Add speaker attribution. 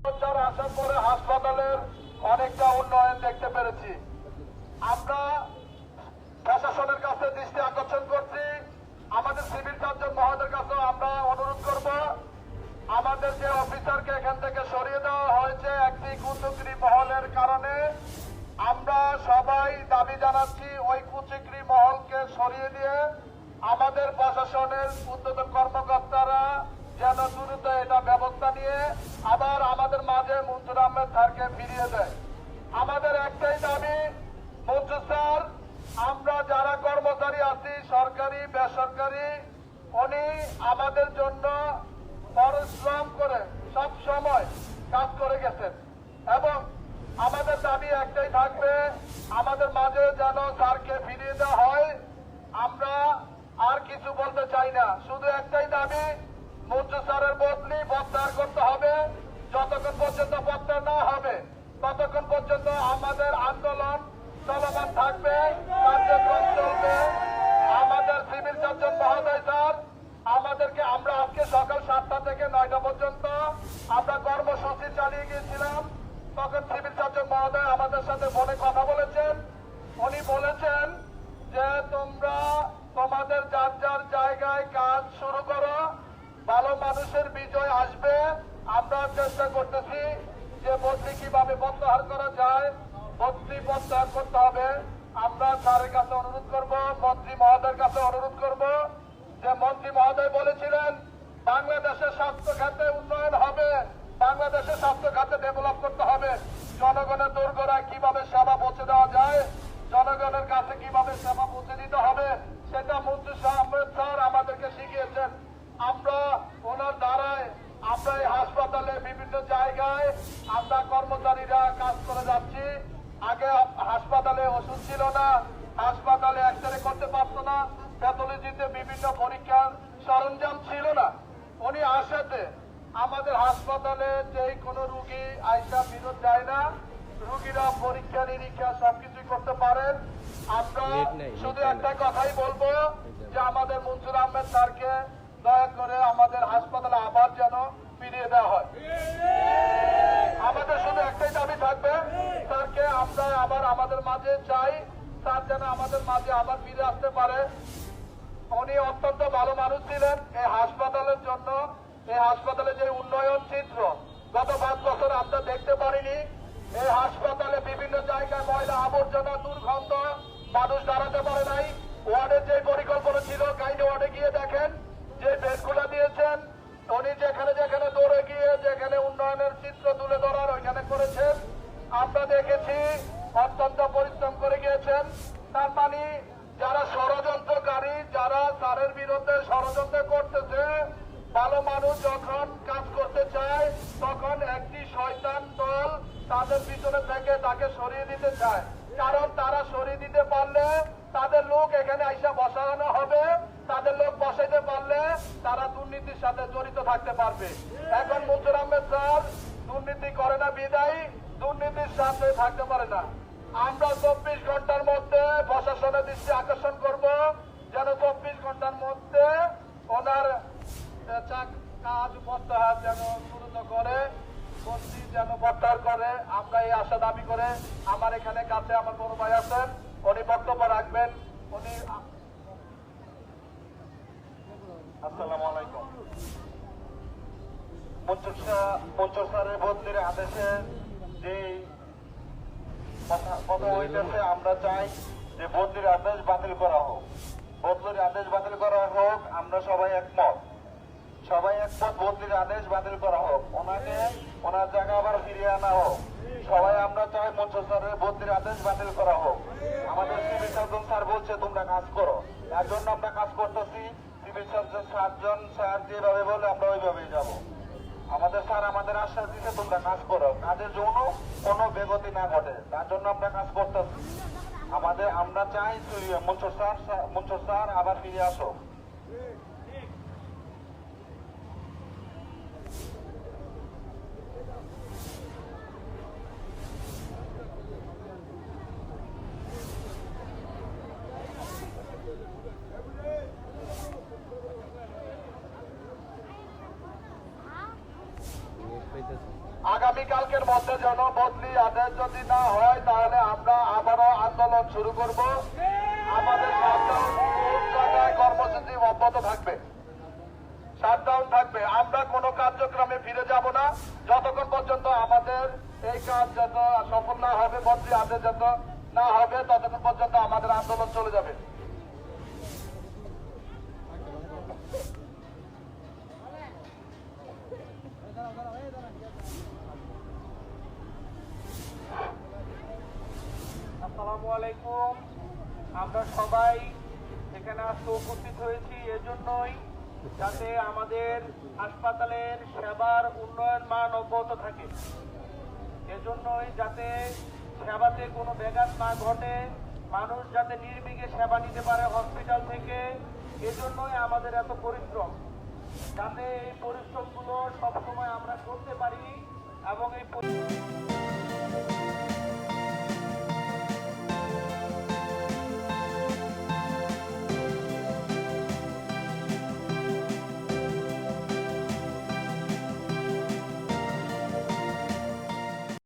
Speaker 1: আসার পরে হাসপাতালের অনেকটা উন্নয়ন দেখতে পেরেছি। আমরা প্রশাসনের কাছে দৃষ্টি আকর্ষণ করছি, আমাদের সিভিল সার্জন মহোদয়ের কাছে আমরা অনুরোধ করব, আমাদের যে অফিসারকে এখান থেকে সরিয়ে দেওয়া হয়েছে একটি কুচক্রী মহলের কারণে, আমরা সবাই দাবি জানাচ্ছি ওই কুচক্রী মহলকে সরিয়ে দিয়ে আমাদের প্রশাসনের ঊর্ধ্বতন কর্মকর্তারা যেন দ্রুত এটা ব্যবস্থা নিয়ে আবার আমাদের মাঝে মনসুর আহমেদ স্যারকে ফিরিয়ে দেয়। আমাদের একটাই দাবি, মনসুর স্যার, আমরা যারা কর্মচারী আছি সরকারি বেসরকারি, উনি আমাদের জন্য পরিশ্রম করে সব সময় কাজ করে গেছেন এবং আমাদের দাবি একটাই থাকবে, আমাদের মাঝে যেন স্যারকে ফিরিয়ে দেওয়া হয়। আমরা আর কিছু বলতে চাই না, শুধু একটাই দাবি, মনসুর স্যারের বদলি প্রত্যাহার করতে হবে। যতক্ষণ পর্যন্ত প্রত্যাহার না হবে ততক্ষণ পর্যন্ত আমাদের আন্দোলন চলমান থাকবে, কার্যক্রম চলবে। আমাদের সিভিল সার্জন মহোদয় স্যার আমাদেরকে, আমরা আজকে সকাল 7টা থেকে 9টা পর্যন্ত আমরা কর্মসূচি চালিয়ে গিয়েছিলাম। তখন সিভিল সার্জন মহোদয় আমাদের সাথে ফোনে কথা বলেছেন। উনি বলেছেন যে তোমরা তোমাদের যার যার জায়গায় কাজ শুরু করো, ভালো মানুষের বিজয় আসবে। আমরা চেষ্টা করতেছি যে বদলি কিভাবে প্রত্যাহার করা যায়, বদলি প্রত্যাহার করতে হবে। আমরা স্যারের কাছে অনুরোধ করব, মন্ত্রী মহোদয়ের কাছে অনুরোধ করব, যে মন্ত্রী মহোদয় বলেছিলেন বাংলাদেশের স্বাস্থ্য খাতে উন্নয়ন হবে, বাংলাদেশের স্বাস্থ্য খাতে ডেভেলপ করতে হবে। জনগণের দোরগোড়ায় কিভাবে সেবা পৌঁছে দেওয়া যায়, জনগণের কাছে কিভাবে সেবা পৌঁছে দিতে হবে, সেটা মন্ত্রী আহমেদ স্যার আমাদেরকে শিখিয়েছেন। আমরা ওনার দ্বারায় আমরা এই হাসপাতালে বিভিন্ন জায়গায় আমরা কর্মচারীরা কাজ করে যাচ্ছি। আগে হাসপাতালে ওষুধ ছিল না, হাসপাতালে এক্সরে করতে পারতো না, প্যাথোলজিতে বিভিন্ন পরীক্ষার সরঞ্জাম ছিল না। উনি আসাতে আমাদের হাসপাতালে যেই কোনো রুগী আইসা বিরোধ যায় না, রুগীরা পরীক্ষা নিরীক্ষা সবকিছুই করতে পারেন। আমরা শুধু একটা কথাই বলবো যে আমাদের মনসুর আহমেদ স্যারকে দয়া করে আমাদের হাসপাতালে আবার যেন ফিরিয়ে দেওয়া হয়। আমাদের শুধু একটাই দাবি থাকবে, স্যারকে আমরা আবার আমাদের মাঝে চাই, স্যার যেন আমাদের মাঝে আবার ফিরে আসতে পারে। উনি অত্যন্ত ভালো মানুষ ছিলেন। এই হাসপাতালের জন্য, এই হাসপাতালে যে উন্নয়ন চিত্র গত 5 বছর আমরা দেখতে পারিনি। এই হাসপাতালে বিভিন্ন জায়গায় ময়লা আবর্জনা, দুর্গন্ধ, মানুষ দাঁড়াতে পারে নাই। ওয়ার্ডের যে পরিকল্পনা ছিল, গাইড ওয়ার্ডে গিয়ে দেখেন যে বেডগুলো দিয়েছেন, উনি যেখানে যেখানে দৌড়ে গিয়ে যেখানে উন্নয়নের চিত্র তুলে ধরার ওইখানে করেছেন। আমরা দেখেছি অত্যন্ত পরিশ্রম করে গিয়েছেন। তার মানে যারা ষড়যন্ত্রকারী, যারা স্যারের বিরুদ্ধে ষড়যন্ত্র করতেছে, ভালো মানুষ যখন কাজ করতে চায় তখন একটি শয়তান দল তাদের পিছনে থেকে তাকে সরিয়ে দিতে চায়। কারণ তারা সরিয়ে দিতে পারলে তাদের লোক এখানে আইসা বসানো হবে, তাদের লোক বসাইতে পারলে তারা দুর্নীতির সাথে জড়িত থাকতে পারবে। এখন মনসুর আহমেদ স্যার দুর্নীতি করে না বিদায়ী দুর্নীতির সাথে থাকতে পারে না। আমরা 24 ঘন্টার মধ্যে প্রশাসনের দৃষ্টি আকর্ষণ করব, যেন 24 ঘন্টার মধ্যে ওনার কাজ প্রত্যাহার যেন দ্রুত করে, বদলি যেন প্রত্যাহার করে। আমরা এই আশা দাবি করে, আমার এখানে কাছে আমার বড় ভাই আছেন, উনি বক্তব্য রাখবেন। উনি আসসালামু আলাইকুম। মনসুর স্যারের বদলির আদেশে যে কথা হইতেছে, আমরা চাই যে বদলির আদেশ বাতিল করা হোক, বদলির আদেশ বাতিল করা হোক। আমরা সবাই একমত, বদলির আদেশ বাতিল করা হোক, ওনাকে ওনার জায়গা আবার ফিরিয়ে আনা হোক। সবাই আমরা চাই মনসুর স্যারের বদলির আদেশ বাতিল করা হোক। আমাদের সিভিল সার্জন স্যার বলছে তোমরা কাজ করো, এর জন্য আমরা কাজ করতেছি। সিভিল সার্জন স্যার যেভাবে বলে আমরা ওইভাবেই যাব। আমাদের স্যার আমাদের আশ্বাস দিচ্ছে তোমরা কাজ করো, কাজের জন্য কোনো বেগতি না ঘটে, তার জন্য আমরা কাজ করতেছি। আমরা চাই মনসুর স্যার আবার ফিরে আসো।
Speaker 2: পাইতেছে
Speaker 1: আগামীকালকের মধ্যে যেন বদলি আদেশ যদি না হয় তাহলে আমরা আবারও আন্দোলন শুরু করব। আমাদের শাটডাউন কোন জায়গায় কর্মসূচি অব্যাহত থাকবে, শাটডাউন থাকবে। আমরা কোনো কার্যক্রমে ফিরে যাব না যতক্ষণ পর্যন্ত আমাদের এই কাজ যত সফল না হবে, বদলি আদেশ যত না হবে, ততক্ষণ পর্যন্ত আমাদের আন্দোলন চলে যাবে।
Speaker 2: আসসালামু আলাইকুম। আমরা সবাই এখানে আজকে উপস্থিত হয়েছি এজন্যই যাতে আমাদের হাসপাতালের সেবার উন্নয়ন মান অব্যাহত থাকে, এজন্যই যাতে সেবাতে কোনো ব্যাঘাত না ঘটে, মানুষ যাতে নির্বিঘ্নে সেবা নিতে পারে হসপিটাল থেকে, এজন্যই আমাদের এত পরিশ্রম। যাতে এই পরিশ্রমগুলো সবসময় আমরা করতে পারি